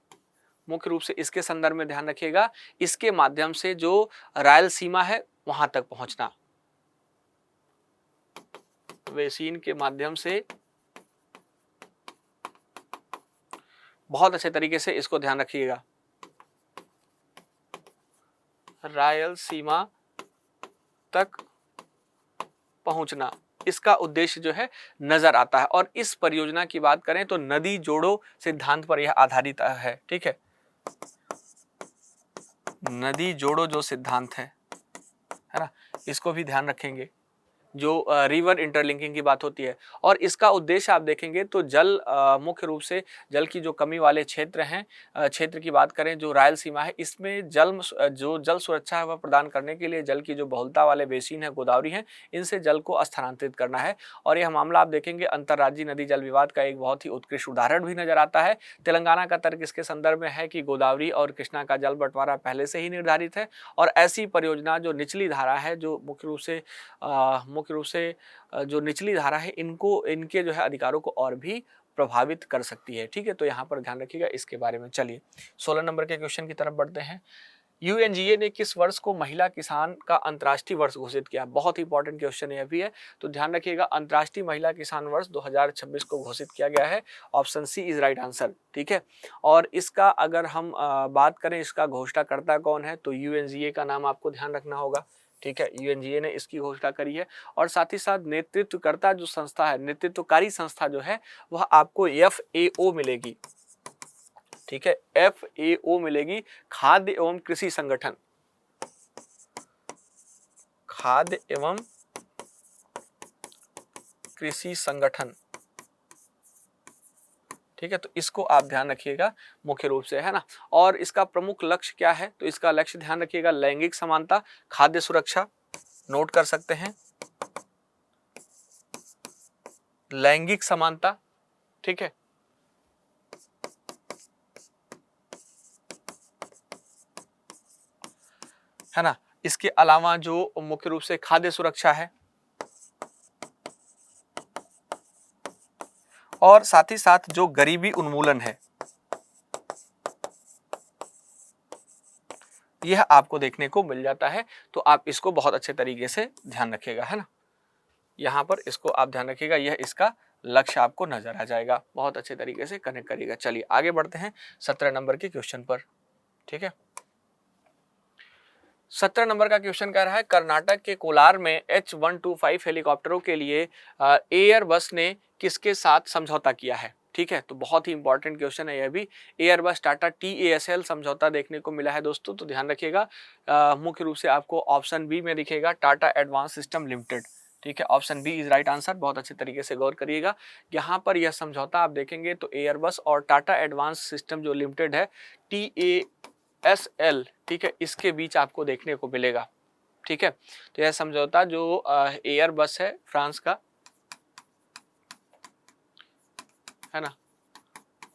मुख्य रूप से इसके संदर्भ में ध्यान रखिएगा, इसके माध्यम से जो रायलसीमा है वहां तक पहुंचना, बेसिन के माध्यम से बहुत अच्छे तरीके से इसको ध्यान रखिएगा, रायलसीमा तक पहुंचना इसका उद्देश्य जो है नजर आता है। और इस परियोजना की बात करें तो नदी जोड़ो सिद्धांत पर यह आधारित है। ठीक है, नदी जोड़ो जो सिद्धांत है ना, इसको भी ध्यान रखेंगे, जो रिवर इंटरलिंकिंग की बात होती है। और इसका उद्देश्य आप देखेंगे तो जल मुख्य रूप से जल की जो कमी वाले क्षेत्र हैं, क्षेत्र की बात करें जो रायलसीमा है इसमें जो जल सुरक्षा है वह प्रदान करने के लिए जल की जो बहुलता वाले बेसिन है गोदावरी हैं इनसे जल को स्थानांतरित करना है। और यह मामला आप देखेंगे अंतर्राज्यीय नदी जल विवाद का एक बहुत ही उत्कृष्ट उदाहरण भी नजर आता है। तेलंगाना का तर्क इसके संदर्भ में है कि गोदावरी और कृष्णा का जल बंटवारा पहले से ही निर्धारित है और ऐसी परियोजना जो निचली धारा है जो मुख्य रूप से जो निचली धारा है इनके जो है अधिकारों को और भी प्रभावित कर सकती है। ठीक है, तो यहाँ पर ध्यान रखिएगा इसके बारे में। चलिए 16 नंबर के क्वेश्चन की तरफ बढ़ते हैं। यूएनजीए ने किस वर्ष को महिला किसान का अंतर्राष्ट्रीय वर्ष घोषित किया? बहुत ही इंपॉर्टेंट क्वेश्चन यह भी है, तो ध्यान रखिएगा अंतर्राष्ट्रीय महिला किसान वर्ष 2026 को घोषित किया गया है, option C is right answer. ठीक है, और इसका अगर हम बात करें इसका घोषणाकर्ता कौन है तो यूएनजीए का नाम आपको ध्यान रखना होगा। ठीक है, यूएनजीए ने इसकी घोषणा करी है। और साथ ही साथ नेतृत्वकर्ता जो संस्था है, नेतृत्वकारी संस्था जो है वह आपको FAO मिलेगी। ठीक है, FAO मिलेगी, खाद्य एवं कृषि संगठन, खाद्य एवं कृषि संगठन। ठीक है, तो इसको आप ध्यान रखिएगा मुख्य रूप से, है ना। और इसका प्रमुख लक्ष्य क्या है तो इसका लक्ष्य ध्यान रखिएगा लैंगिक समानता, खाद्य सुरक्षा, नोट कर सकते हैं लैंगिक समानता। ठीक है ना। इसके अलावा जो मुख्य रूप से खाद्य सुरक्षा है और साथ ही साथ जो गरीबी उन्मूलन है यह आपको देखने को मिल जाता है। तो आप इसको बहुत अच्छे तरीके से ध्यान रखिएगा, है ना। यहाँ पर इसको आप ध्यान रखिएगा, यह इसका लक्ष्य आपको नजर आ जाएगा, बहुत अच्छे तरीके से कनेक्ट करिएगा। चलिए आगे बढ़ते हैं 17 नंबर के क्वेश्चन पर। ठीक है, 17 नंबर का क्वेश्चन कह रहा है कर्नाटक के कोलार में H125 हेलीकॉप्टरों के लिए एयरबस ने किसके साथ समझौता किया है। ठीक है, तो बहुत ही इंपॉर्टेंट क्वेश्चन है यह भी। एयरबस टाटा TASL समझौता देखने को मिला है दोस्तों, तो ध्यान रखिएगा। मुख्य रूप से आपको ऑप्शन बी में दिखेगा टाटा एडवांस सिस्टम लिमिटेड। ठीक है, option B is right answer. बहुत अच्छे तरीके से गौर करिएगा। यहाँ पर यह समझौता आप देखेंगे तो एयरबस और टाटा एडवांस सिस्टम जो लिमिटेड है TASL, ठीक है, इसके बीच आपको देखने को मिलेगा। ठीक है, तो यह समझौता जो एयरबस है फ्रांस का, है ना,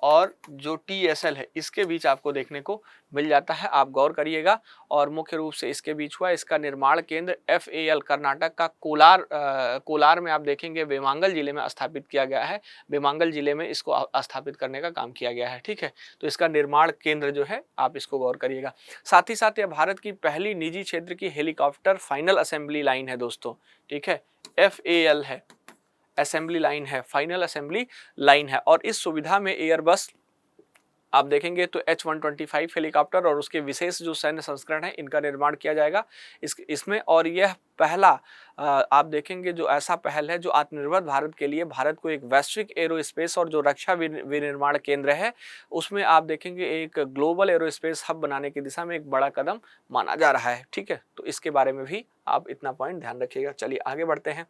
और जो TSL है इसके बीच आपको देखने को मिल जाता है। आप गौर करिएगा। और मुख्य रूप से इसके बीच हुआ। इसका निर्माण केंद्र FAL कर्नाटक का कोलार में आप देखेंगे वेमांगल जिले में स्थापित किया गया है। वेमांगल जिले में इसको स्थापित करने का काम किया गया है। ठीक है, तो इसका निर्माण केंद्र जो है आप इसको गौर करिएगा। साथ ही साथ यह भारत की पहली निजी क्षेत्र की हेलीकॉप्टर फाइनल असेंबली लाइन है दोस्तों। ठीक है, FAL है, असेंबली लाइन है, फाइनल असेंबली लाइन है। और इस सुविधा में एयरबस आप देखेंगे तो H125 हेलीकॉप्टर और उसके विशेष जो सैन्य संस्करण है इनका निर्माण किया जाएगा इसमें। और यह पहला आप देखेंगे जो ऐसा पहल है जो आत्मनिर्भर भारत के लिए भारत को एक वैश्विक एरोस्पेस और जो रक्षा विनिर्माण केंद्र है उसमें आप देखेंगे एक ग्लोबल एरोस्पेस हब बनाने की दिशा में एक बड़ा कदम माना जा रहा है। ठीक है, तो इसके बारे में भी आप इतना पॉइंट ध्यान रखिएगा। चलिए आगे बढ़ते हैं,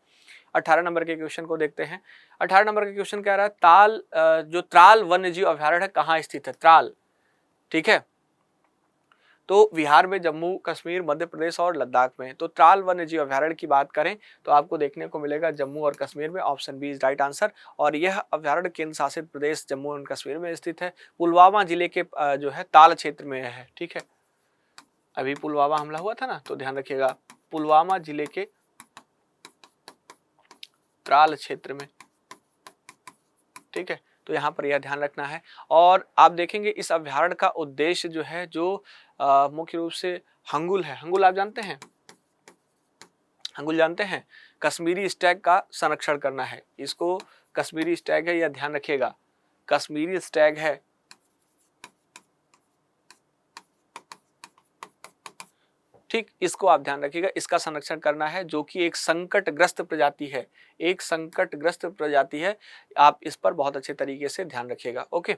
18 नंबर के क्वेश्चन को देखते हैं। 18 नंबर का क्वेश्चन कह रहा है जो त्राल वन्य जीव अभ्यारण्य है कहाँ स्थित है। त्राल, ठीक है, तो बिहार में, जम्मू कश्मीर, मध्य प्रदेश और लद्दाख में। तो त्राल वन्य जीव अभ्यारण्य की बात करें तो आपको देखने को मिलेगा जम्मू और कश्मीर में। Option B is right answer. और यह अभ्यारण्य केंद्र शासित प्रदेश जम्मू एंड कश्मीर में स्थित है। पुलवामा जिले के जो है ताल क्षेत्र में है। ठीक है, अभी पुलवामा हमला हुआ था ना, तो ध्यान रखिएगा पुलवामा जिले के त्राल क्षेत्र में। ठीक है, तो यहाँ पर यह ध्यान रखना है। और आप देखेंगे इस अभ्यारण्य का उद्देश्य जो है जो मुख्य रूप से हंगुल है। हंगुल आप जानते हैं, हंगुल जानते हैं, कश्मीरी स्टैग का संरक्षण करना है। इसको कश्मीरी स्टैग है, यह ध्यान रखिएगा, कश्मीरी स्टैग है। ठीक, इसको आप ध्यान रखिएगा, इसका संरक्षण करना है जो कि एक संकटग्रस्त प्रजाति है, एक संकटग्रस्त प्रजाति है। आप इस पर बहुत अच्छे तरीके से ध्यान रखिएगा। ओके,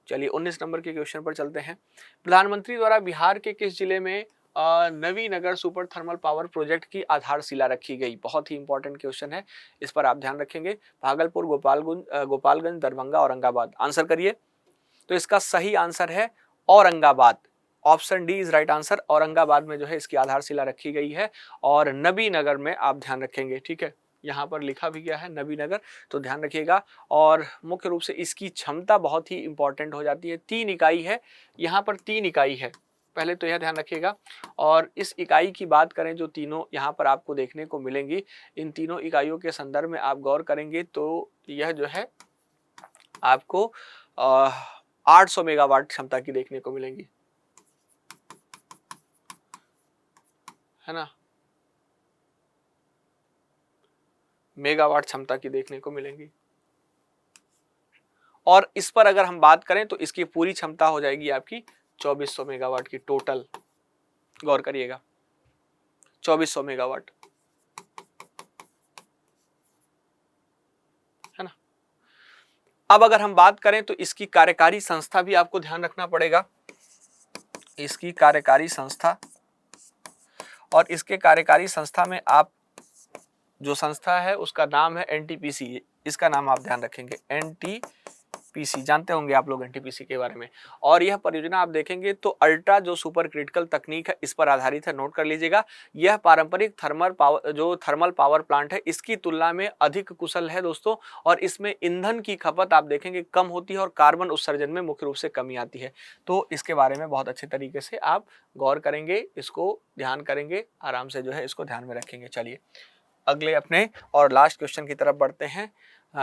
चलिए 19 नंबर के क्वेश्चन पर चलते हैं। प्रधानमंत्री द्वारा बिहार के किस जिले में Navinagar super thermal power project की आधारशिला रखी गई। बहुत ही इंपॉर्टेंट क्वेश्चन है, इस पर आप ध्यान रखेंगे। भागलपुर, गोपालगंज, दरभंगा, औरंगाबाद। आंसर करिए। तो इसका सही आंसर है Aurangabad. Option D is right answer. Aurangabad में जो है इसकी आधारशिला रखी गई है और नबीनगर में आप ध्यान रखेंगे। ठीक है, यहाँ पर लिखा भी गया है नबीनगर, तो ध्यान रखिएगा। और मुख्य रूप से इसकी क्षमता बहुत ही इंपॉर्टेंट हो जाती है। 3 इकाई है, यहाँ पर 3 इकाई है, पहले तो यह ध्यान रखिएगा। और इस इकाई की बात करें जो तीनों यहाँ पर आपको देखने को मिलेंगी, इन तीनों इकाइयों के संदर्भ में आप गौर करेंगे तो यह जो है आपको 800 मेगावाट क्षमता की देखने को मिलेंगी, है ना, मेगावाट क्षमता की देखने को मिलेंगी। और इस पर अगर हम बात करें तो इसकी पूरी क्षमता हो जाएगी आपकी 2400 मेगावाट की टोटल। गौर करिएगा, 2400 मेगावाट, है ना। अब अगर हम बात करें तो इसकी कार्यकारी संस्था भी आपको ध्यान रखना पड़ेगा। इसकी कार्यकारी संस्था, और इसके कार्यकारी संस्था में आप जो संस्था है उसका नाम है NTPC। इसका नाम आप ध्यान रखेंगे, NTPC, जानते होंगे आप लोग NTPC के बारे में। और यह परियोजना आप देखेंगे तो अल्ट्रा जो सुपर क्रिटिकल तकनीक है इस पर आधारित है। नोट कर लीजिएगा, यह पारंपरिक थर्मल पावर प्लांट है इसकी तुलना में अधिक कुशल है दोस्तों। और इसमें ईंधन की खपत आप देखेंगे कम होती है और कार्बन उत्सर्जन में मुख्य रूप से कमी आती है। तो इसके बारे में बहुत अच्छे तरीके से आप गौर करेंगे, इसको ध्यान करेंगे, आराम से जो है इसको ध्यान में रखेंगे। चलिए अगले अपने और लास्ट क्वेश्चन की तरफ बढ़ते हैं।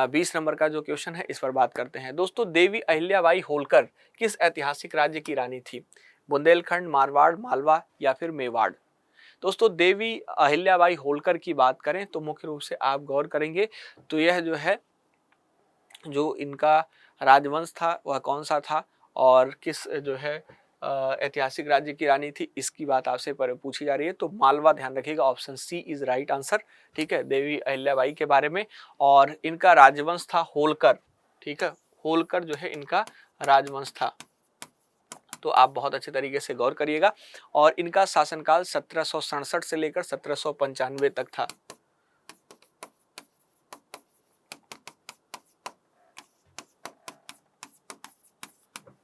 20 नंबर का जो क्वेश्चन है इस पर बात करते हैं। दोस्तों, देवी अहिल्याबाई होलकर किस ऐतिहासिक राज्य की रानी थी। बुंदेलखंड, मारवाड़, मालवा या फिर मेवाड़। दोस्तों, देवी अहिल्याबाई होलकर की बात करें तो मुख्य रूप से आप गौर करेंगे तो यह जो है जो इनका राजवंश था वह कौन सा था और किस जो है ऐतिहासिक राज्य की रानी थी, इसकी बात आपसे पूछी जा रही है, तो मालवा ध्यान रखिएगा, option C is right answer. ठीक है, देवी अहिल्याबाई के बारे में। और इनका राजवंश था होलकर। ठीक है, होलकर जो है इनका राजवंश था, तो आप बहुत अच्छे तरीके से गौर करिएगा। और इनका शासनकाल 1767 से लेकर 1795 तक था।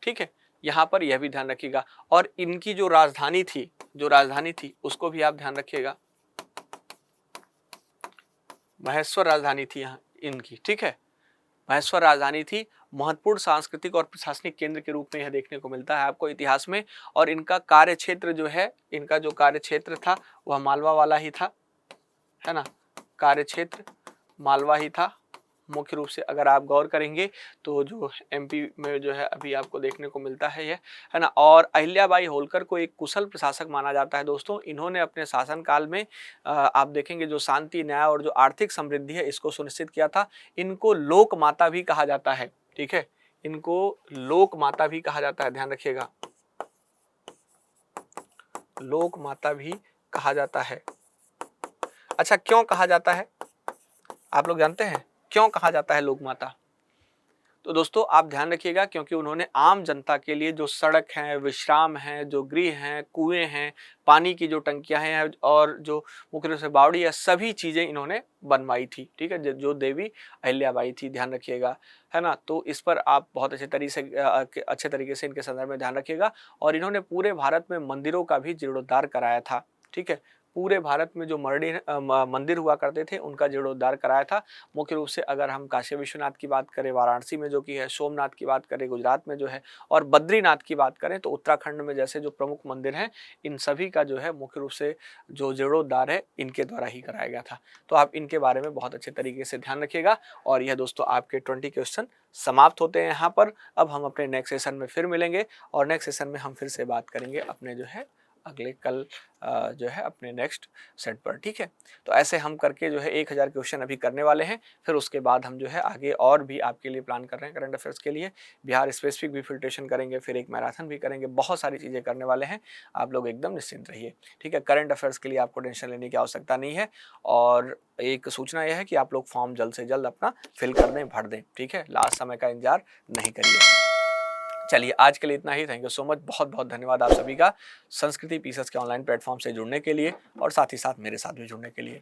ठीक है, यहां पर यह भी ध्यान रखिएगा। और इनकी जो राजधानी थी उसको भी आप ध्यान रखिएगा, महेश्वर राजधानी थी यहाँ इनकी। ठीक है, महेश्वर राजधानी थी। महत्वपूर्ण सांस्कृतिक और प्रशासनिक केंद्र के रूप में यह देखने को मिलता है आपको इतिहास में। और इनका कार्य क्षेत्र जो है, इनका जो कार्य क्षेत्र था वह मालवा वाला ही था, है ना, कार्य क्षेत्र मालवा ही था मुख्य रूप से। अगर आप गौर करेंगे तो जो एमपी में जो है अभी आपको देखने को मिलता है यह, है ना। और अहिल्याबाई होलकर को एक कुशल प्रशासक माना जाता है दोस्तों। इन्होंने अपने शासनकाल में आप देखेंगे जो शांति, न्याय और जो आर्थिक समृद्धि है इसको सुनिश्चित किया था। इनको लोक माता भी कहा जाता है। ठीक है, इनको लोक माता भी कहा जाता है, ध्यान रखिएगा, लोक माता भी कहा जाता है। अच्छा, क्यों कहा जाता है आप लोग जानते हैं क्यों कहा जाता है लोक माता? तो दोस्तों आप ध्यान रखिएगा, क्योंकि उन्होंने आम जनता के लिए जो सड़क हैं, विश्राम हैं, जो गृह हैं, कुएं हैं, पानी की जो टंकियां हैं और जो मुख्य रूप से बावड़ी है, सभी चीजें इन्होंने बनवाई थी। ठीक है, जो देवी अहिल्याबाई थी, ध्यान रखिएगा, है ना। तो इस पर आप बहुत अच्छे तरीके से इनके संदर्भ में ध्यान रखिएगा। और इन्होंने पूरे भारत में मंदिरों का भी जीर्णोद्धार कराया था। ठीक है, पूरे भारत में जो मंदिर हुआ करते थे उनका जीर्णोद्धार कराया था। मुख्य रूप से अगर हम काशी विश्वनाथ की बात करें, वाराणसी में जो कि है, सोमनाथ की बात करें गुजरात में जो है, और बद्रीनाथ की बात करें तो उत्तराखंड में जैसे जो प्रमुख मंदिर हैं, इन सभी का जो है मुख्य रूप से जो जीर्णोद्धार है इनके द्वारा ही कराया गया था। तो आप इनके बारे में बहुत अच्छे तरीके से ध्यान रखिएगा। और यह दोस्तों आपके 20 क्वेश्चन समाप्त होते हैं यहाँ पर। अब हम अपने नेक्स्ट सेशन में फिर मिलेंगे, और नेक्स्ट सेशन में हम फिर से बात करेंगे अपने जो है अगले कल जो है अपने नेक्स्ट सेट पर। ठीक है, तो ऐसे हम करके जो है 1000 क्वेश्चन अभी करने वाले हैं। फिर उसके बाद हम जो है आगे और भी आपके लिए प्लान कर रहे हैं करंट अफेयर्स के लिए। बिहार स्पेसिफिक भी फिल्ट्रेशन करेंगे, फिर एक मैराथन भी करेंगे, बहुत सारी चीज़ें करने वाले हैं। आप लोग एकदम निश्चिंत रहिए। ठीक है, करंट अफेयर्स के लिए आपको टेंशन लेने की आवश्यकता नहीं है। और एक सूचना यह है कि आप लोग फॉर्म जल्द से जल्द अपना फिल कर दें, भर दें। ठीक है, लास्ट समय का इंतजार नहीं करिए। चलिए, आज के लिए इतना ही। थैंक यू सो मच, बहुत बहुत धन्यवाद आप सभी का संस्कृति पीसेस के ऑनलाइन प्लेटफॉर्म से जुड़ने के लिए और साथ ही साथ मेरे साथ भी जुड़ने के लिए।